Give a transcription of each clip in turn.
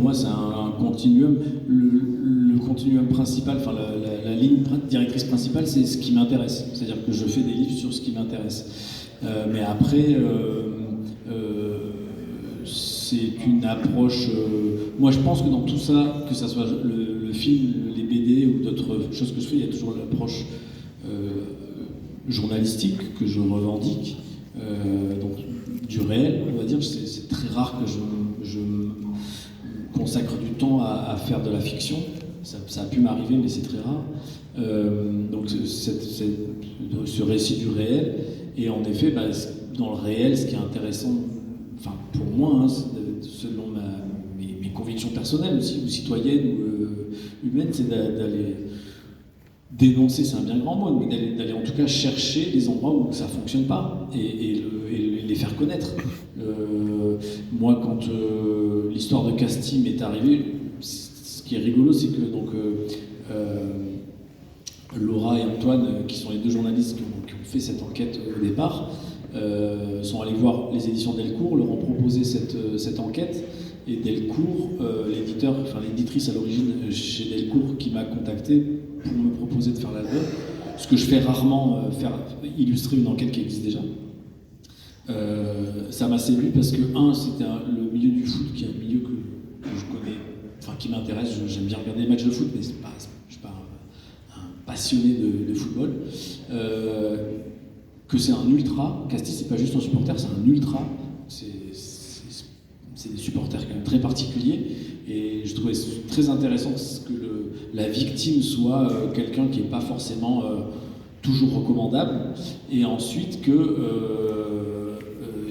moi, c'est un continuum. Le continuum principal, enfin la ligne directrice principale, c'est ce qui m'intéresse. C'est-à-dire que je fais des livres sur ce qui m'intéresse. Mais après, c'est une approche. Moi, je pense que dans tout ça, que ça soit le film, les BD ou d'autres choses que je fais, il y a toujours l'approche journalistique que je revendique. Donc, du réel, on va dire. C'est très rare que je consacre du temps à faire de la fiction. Ça a pu m'arriver, mais c'est très rare. Donc ce récit du réel, et en effet, dans le réel, ce qui est intéressant, enfin pour moi, hein, selon mes convictions personnelles aussi, ou citoyennes, ou humaines, c'est d'aller dénoncer, c'est un bien grand mot, mais d'aller en tout cas chercher les endroits où ça ne fonctionne pas, et les faire connaître. Moi, quand l'histoire de Casti m'est arrivée, ce qui est rigolo, c'est que donc, Laura et Antoine, qui sont les deux journalistes qui ont fait cette enquête au départ, sont allés voir les éditions Delcourt, leur ont proposé cette enquête, et Delcourt, l'éditrice à l'origine chez Delcourt qui m'a contacté pour me proposer de faire l'album, ce que je fais rarement, illustrer une enquête qui existe déjà. Ça m'a séduit parce que, c'était le milieu du foot qui est un milieu que je connais, enfin qui m'intéresse. J'aime bien regarder les matchs de foot, mais je ne suis pas un passionné de football. Que c'est un ultra, Casti c'est pas juste un supporter, c'est un ultra. C'est des supporters quand même très particuliers, et je trouvais très intéressant que la victime soit quelqu'un qui n'est pas forcément toujours recommandable, et ensuite que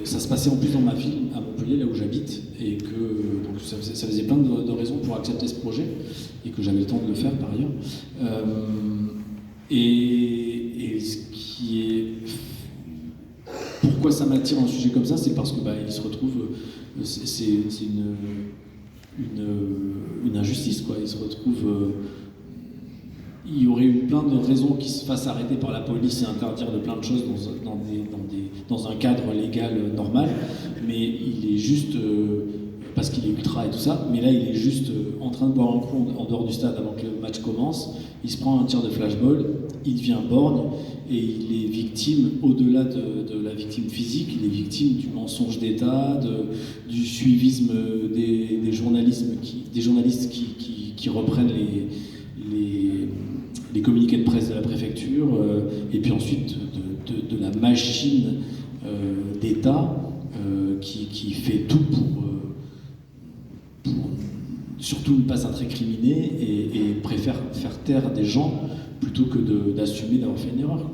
ça se passait en plus dans ma ville, à Montpellier, là où j'habite, et que donc ça faisait plein de raisons pour accepter ce projet, et que j'avais le temps de le faire par ailleurs. Et ce qui est... Pourquoi ça m'attire un sujet comme ça, c'est parce que il se retrouve... c'est une injustice, quoi. Il se retrouve... il y aurait eu plein de raisons qui se fassent arrêter par la police et interdire de plein de choses dans un cadre légal normal, mais il est juste... parce qu'il est ultra et tout ça, mais là il est juste en train de boire un coup en dehors du stade avant que le match commence, il se prend un tir de flashball, il devient borgne, et il est victime, au-delà de la victime physique, il est victime du mensonge d'État, du suivisme des journalistes qui reprennent les communiqués de presse de la préfecture, et puis ensuite de la machine d'État qui fait tout pour surtout ne pas s'incriminé et préfère faire taire des gens plutôt que d'assumer d'avoir fait une erreur.